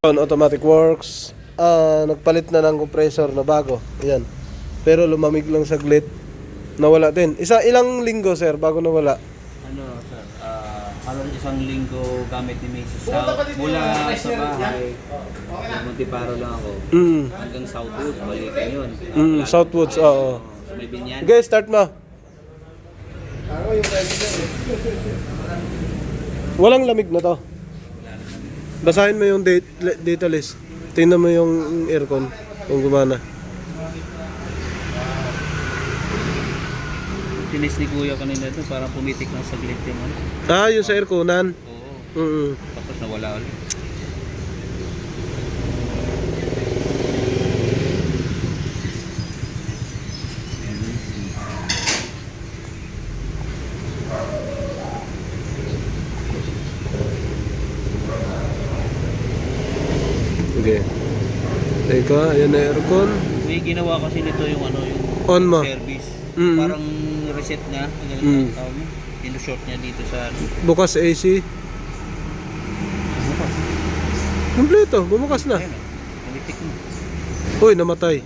Automatic works. Nagpalit na ng compressor na bago. Ayan. Pero lumamig lang saglit. Nawala din. Ilang linggo, sir, bago nawala? Ano, sir? Halos isang linggo gamit ni Mrs. Mula sa bahay. Montiparo lang ako. Hanggang Southwoods, balikan yun. Southwoods, oo. So, may binyan. Okay, start mo. Walang lamig na to. Basahin mo yung data list. Tingnan mo yung aircon kung gumana. Tinis ni Kuya kanina ito, parang pumitik ng saglit yung ano. Yung sa airconan? Oo. Tapos nawala ulit. Okay. Teka, ayan na aircon. May ginawa kasi nito yung ano, yung On mo. service. Mm-hmm. Parang reset niya, ganun ang tawag niya. Ino-short niya dito sa ano. Bukas AC. Kompleto, bumukas na. Ayun, pumitik na. Uy, namatay.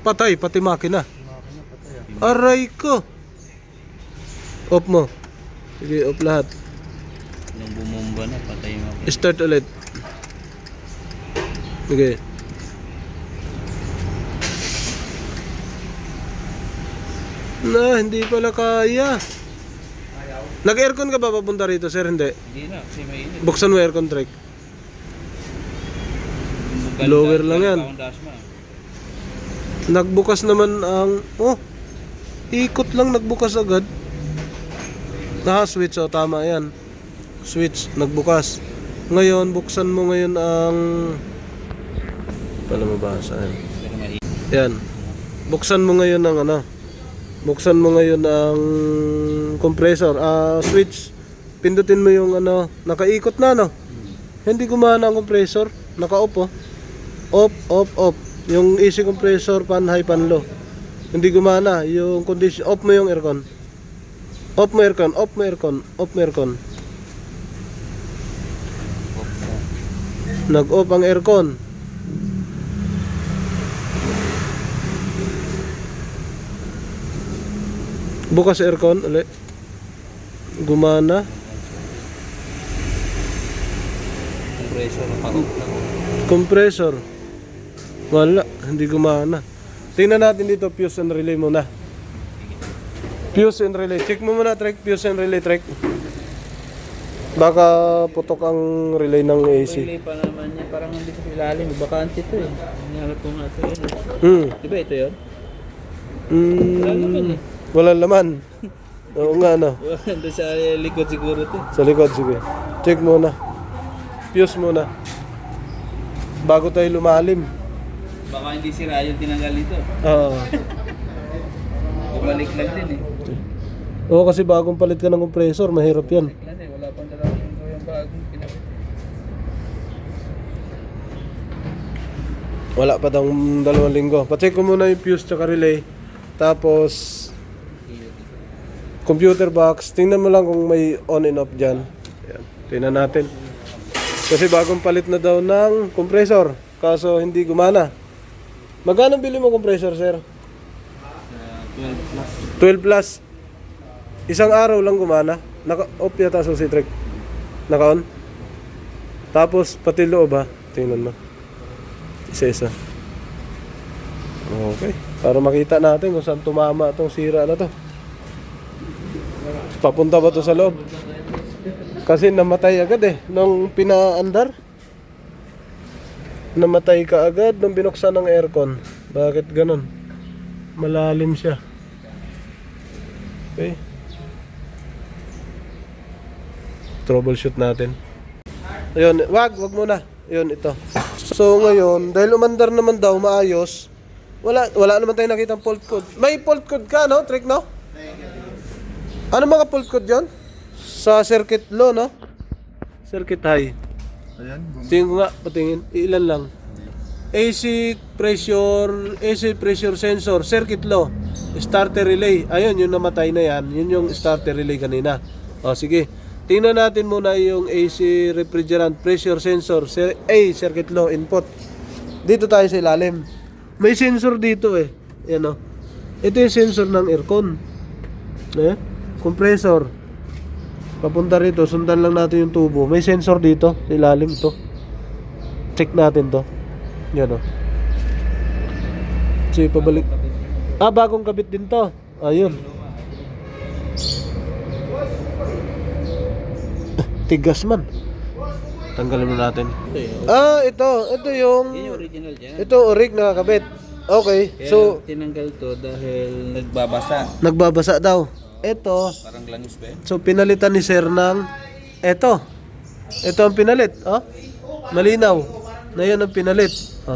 Patay, pati makina. Aray ko. Off mo. Sige, off lahat. Nung bumomba na, patay yung makina. Start ulit. Okay. Hindi pala kaya. Nag-aircon ka ba papunta rito, sir? Hindi. Hindi na, kasi may init. Buksan mo aircon, Trek. Blower lang yan. Nagbukas naman ang... ikot lang, nagbukas agad. Switch, tama yan. Switch, nagbukas. Ngayon, buksan mo ngayon ang... Pala mabasa yan. Yan. Buksan mo ngayon ang ano. Buksan mo ngayon ang compressor. Switch. Pindutin mo yung ano. Nakaikot na, no? Hindi gumana ang compressor. Naka-off, oh. Off, off, off. Yung AC compressor, pan high, pan low. Hindi gumana. Yung condition, off mo yung aircon. Off mo aircon, off mo aircon, off mo aircon. Nag-off ang aircon. Bukas aircon ulit. Gumana. Compressor, naka-off lang. Compressor. Wala, hindi gumana. Tingnan natin dito, fuse and relay muna. Fuse and relay. Check mo muna, Trek. Fuse and relay, Trek. Baka putok ang relay ng AC. Relay pa naman niya, parang hindi sa ilalim. Bakante ito eh. Nangyarap ko nga ito yun. Diba ito yun? Wala naman eh. Walang laman. Oo nga, no? Doon sa likod siguro ito. Sa likod, sige. Check muna. Fuse muna. Bago tayo lumalim. Baka hindi sira yung tinanggal ito. Oo. Bumalik lang din eh. Oo, kasi bagong palit ka ng compressor, mahirap yan. Wala pang dalawang linggo yung bagong pinag... Wala pa daw 2 linggo. Pacheck ko muna yung fuse tsaka relay. Tapos computer box. Tingnan mo lang kung may on and off dyan. Ayan. Tingnan natin. Kasi bagong palit na daw ng compressor. Kaso hindi gumana. Magkano bili mo compressor, sir? 12 plus. 12 plus. Isang araw lang gumana. Naka-off yata sa Citrek. Naka-on. Tapos pati loob, ha. Tingnan mo. Isa-isa. Okay. Para makita natin kung saan tumama itong sira na to. Papunta ba to sa loob? Kasi namatay agad eh. Nung pinaandar. Namatay ka agad nung binuksan ng aircon. Bakit ganun? Malalim siya. Okay. Troubleshoot natin. Ayun, wag muna. Ayun, ito. So ngayon, dahil umandar naman daw maayos, wala naman tayong nakitang fault code. May fault code ka, no? Trick, no? Ano mga fault code yun? Sa circuit low, no? Circuit high. Ayan. Tingin ko nga, patingin. Ilan lang? AC pressure sensor, circuit law, starter relay. Ayun, yung namatay na yan. Yun yung starter relay kanina. O, sige. Tingnan natin muna yung AC refrigerant pressure sensor, circuit law input. Dito tayo sa ilalim. May sensor dito eh. Yan o. Ito yung sensor ng aircon. Compressor. Papunta rito, sundan lang natin yung tubo. May sensor dito, sa ilalim to. Check natin to. Yan o. Sige, pabalik. Bagong kabit din to. Ayun. Tigas man. Tanggalin mo natin. Ito yung... Yun yung original dyan. Ito, orig nakakabit. Okay, Kaya so... tinanggal to dahil nagbabasa. Nagbabasa daw. Ito, Parang langis ba eh? so pinalitan ni Sir ng... Ito. Ito ang pinalit. Malinaw. Na yan ang pinalit.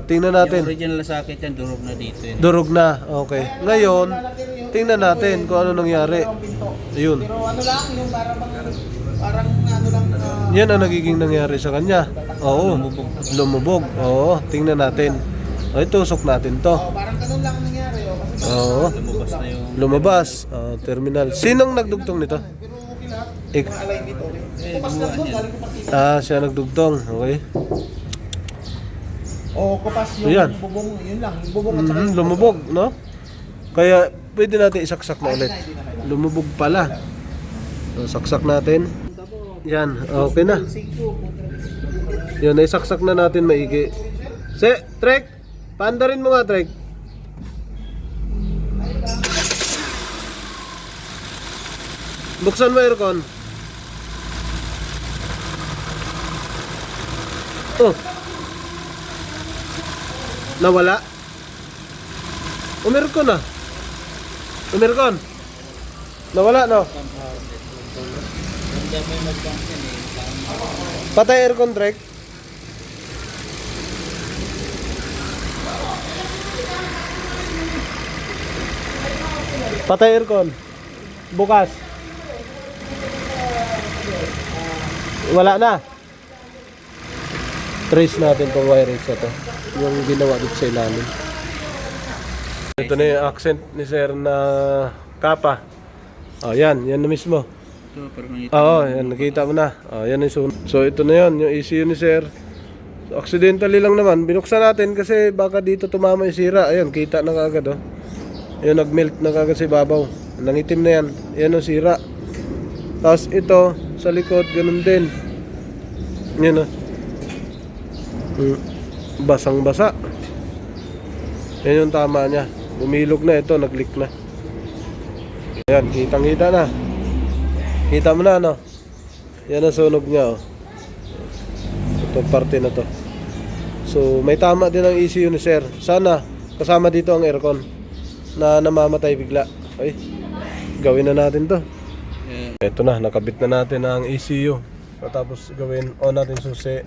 Tingnan Yung natin. original na socket yan, durog na dito yun. Durog na. Okay. Ngayon, tingnan natin kung ano nangyari. Ayun. Pero ano lang, yung parang ano lang, Yan ang nagiging nangyari sa kanya. Oo. Lumubog. Oo. Tingnan natin. Tusok natin to. parang ganun lang nangyari. Kasi Oo. Lumabas na yung... Lumabas. Terminal. Sinong nagdugtong nito? pero okay lahat. Ik- Align dito. Kupas lang doon, galing ko partida. siya nagdugtong. Okay. O kupas yung Ayan. bubong, yun lang. Yung bubong at saka yung Lumubog, no? Kaya pwede natin isaksak na ulit. Lumubog pala. So, saksak natin. Yan, okay na. Yan, naisaksak na natin maigi. Trek! Paandarin mo nga, Trek. Buksan mo aircon. Oh. Nawala. Umirkon na. Umirkon. Nawala, no? Patay aircon, Trek. Patay aircon. Bukas. Wala na. Trace natin itong wiring sa to. Yung ginawa dito sa ilalim. Ito na yung accent ni Sir na kapa. Yan na mismo. Ito, parang ito. Yan, nakita mo na. Yan yung sunod. So ito na yan, yung ECU ni Sir. So, accidentally lang naman, binuksan natin kasi baka dito tumama yung sira. Ayun, kita na kagad oh. Ayun, nag-melt na kagad sa ibabaw. Nangitim na yan. Yan ang sira. Tapos ito, sa likod, ganun din. Yan oh. Basang-basa. Yan yung tama niya. Bumilog na ito, nag-leak na. Ayan, kitang-kita na. Kita mo na, no? Yan ang sunog niya, oh. Itong parte na to. So, may tama din ang ECU ni Sir. Sana, kasama dito ang aircon na namamatay bigla. Okay, gawin na natin to. Ito na, nakabit na natin ang ECU. Tapos gawin, on natin susi.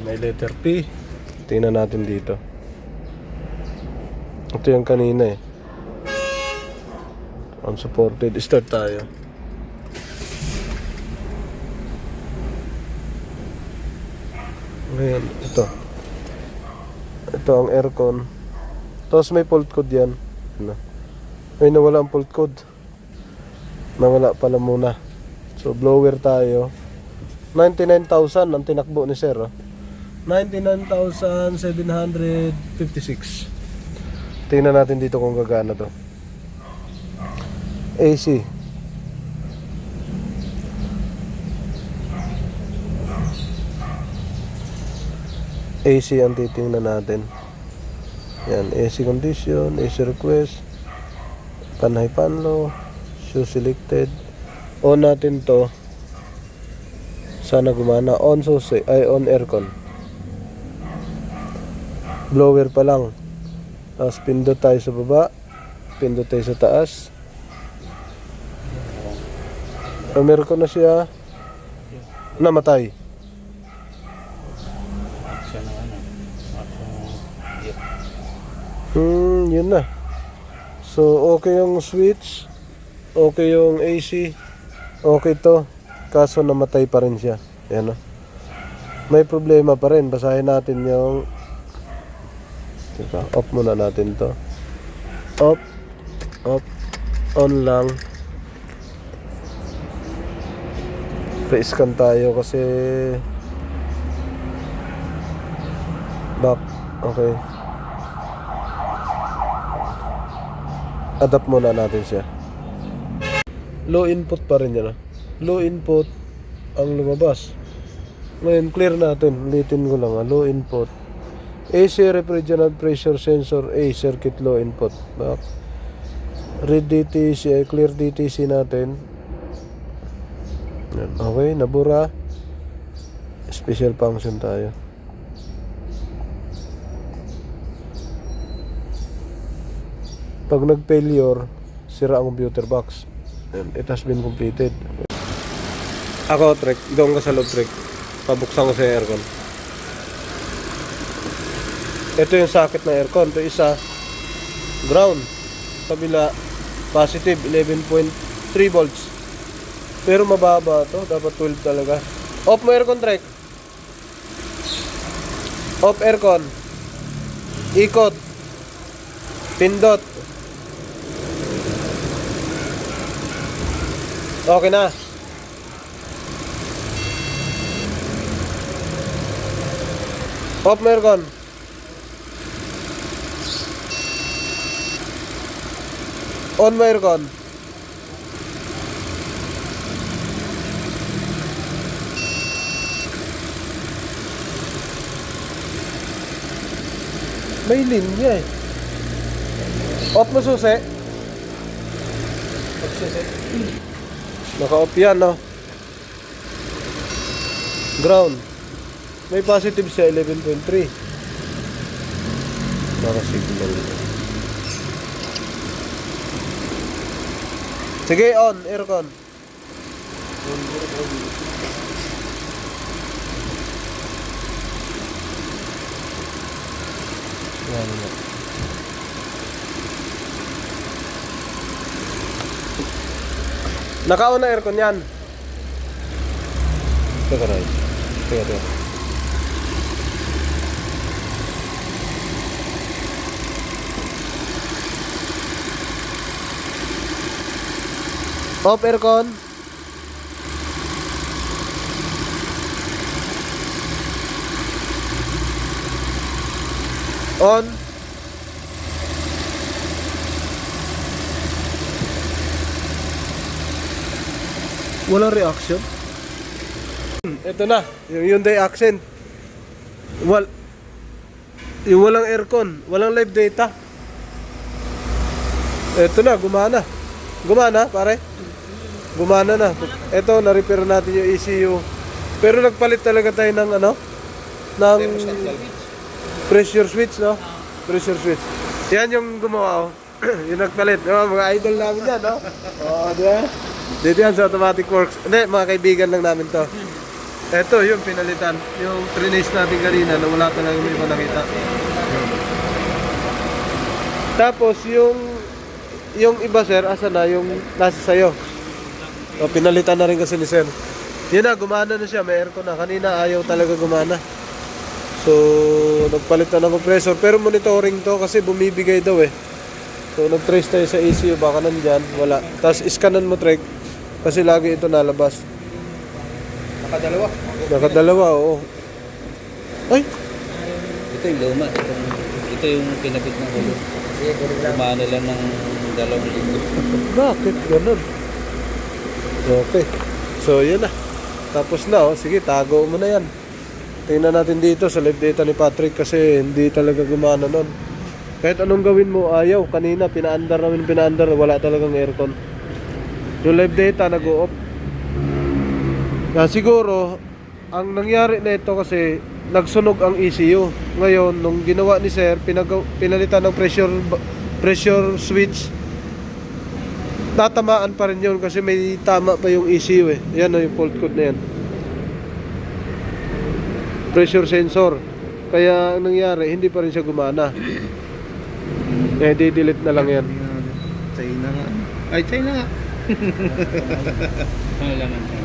May letter P. Tingnan natin dito. Ito yung kanina eh. Unsupported. Start tayo. Ngayon, ito. Ito ang aircon. Tapos may fault code yan. Ay, nawala ang fault code. Nawala pala muna. So, blower tayo. 99,000 ang tinakbo ni Sir. 99,756. Tingnan natin dito kung gagana to. AC. AC ang titingnan natin. Yan, AC condition, AC request, panay panlo, show selected. On natin to. Sana gumana. On susi, ay on aircon. Blower pa lang. Tapos pindot tayo sa baba, pindot tayo sa taas. Aircon na siya. Namatay. Yun na. So, okay yung switch. Okay yung AC. Okay to. Kaso namatay pa rin siya. Ayan o. may problema pa rin. Basahin natin yung... Teka, off muna natin to. Off. Off. On lang. Pre-scan tayo kasi... Back. Okay. Adapt muna natin siya. Low input pa rin yan. Low input ang lumabas. Ngayon, clear natin. Ulitin ko lang. Low input. AC refrigerant pressure sensor A circuit low input. Back. Read DTC. Clear DTC natin. Yan. Okay, nabura. Special function tayo. Pag nag-failure, sira ang computer box. And it has been completed. Ako, Trek. Doon ka sa loob, Trek. Pabuksan ko sa aircon. Ito yung socket ng aircon. Ito isa, ground. Kabila, positive, 11.3 volts. Pero mababa to. Dapat 12 talaga. Off mo aircon, Trek. Off aircon. Ikot. Pindot. Okay na. Off mo aircon. On mo aircon. May linya eh. Off mo susi. Naka-off yan, no? Ground. May positive siya, 11.3. Naka-signal. Sige, on, aircon. Yan, yan. Naka-on na aircon yan. Teka, Ray. Teka. Off aircon. On. Walang reaction. Ito na, yung Hyundai Accent. Yung walang aircon, walang live data. Ito na, gumana. Gumana, pare. Gumana na. Ito, na-repair natin yung ECU. Pero nagpalit talaga tayo ng ano? Ng pressure switch, no? Pressure switch. Yan yung gumawa, oh. Yung nagpalit. Oh, mga idol namin yan, no? Oh, diba? Dito yan sa Automatic Works. Hindi, mga kaibigan lang namin to. Ito, yung pinalitan. Yung trinace natin kanina na wala talaga may iba nakita. Tapos, yung iba, sir, asa na? Yung nasa sayo. O, pinalitan na rin kasi ni sir. Yun na, gumana na siya. May aircon na. Kanina, ayaw talaga gumana. So, nagpalit na ng compressor. Pero monitoring to kasi bumibigay daw eh. So, nag-trace tayo sa ECU. Baka nandyan. Wala. Tapos, iskanan mo, Trek. Kasi lagi ito nalabas. Nakadalawa. Nakadalawa, oo. Ay! Ito yung luma. Ito yung pinabit ng ulo. Kumana lang ng 2 linggo. Bakit ganun? Okay. So, yun na. Tapos na, oh. Sige, tago mo na yan. Tingnan natin dito sa live data ni Patrick kasi hindi talaga gumana nun. Kahit anong gawin mo, ayaw. Kanina, pinaandar, wala talagang aircon. Yung live data, nag-o-off. Siguro, ang nangyari na ito kasi, nagsunog ang ECU. Ngayon, nung ginawa ni Sir, pinalitan ng pressure switch, tatamaan pa rin yun kasi may tama pa yung ECU eh. Yan o, yung fault code na yan. Pressure sensor. Kaya ang nangyari, hindi pa rin siya gumana. Eh, di-delete na lang yan. China nga. Ay, China nga. Ano laman siya?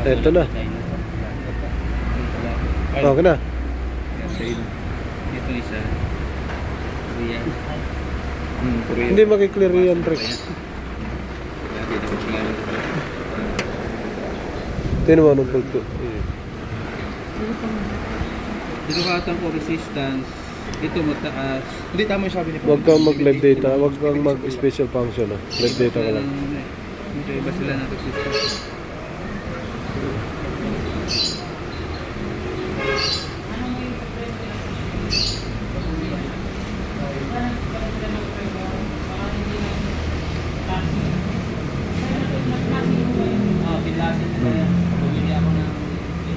Ito na. Okay na. Sa'yo. Ito isa. Korea. Korea. Hindi makiklear yan, Rex. Lagi na ko tingnan. Tingnan mo anong pulto. Dito katang ko resistance. Ito mataas. Hindi, tama yung sabi ni Huwag kang mag-live data. Huwag kang mag-special function. Live data ka lang. Ito iba sila ng resistance.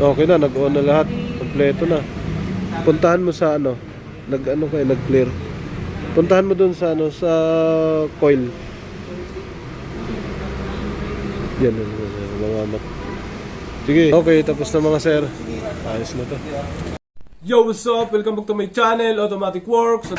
Okay na, nag-on na lahat. Kompleto na. Puntahan mo sa ano, nag-clear. Puntahan mo dun sa ano, sa coil. Yan, mga mat. Sige. Okay, tapos na mga sir. Ayos na to. Yo, what's up? Welcome back to my channel, Automatic Works.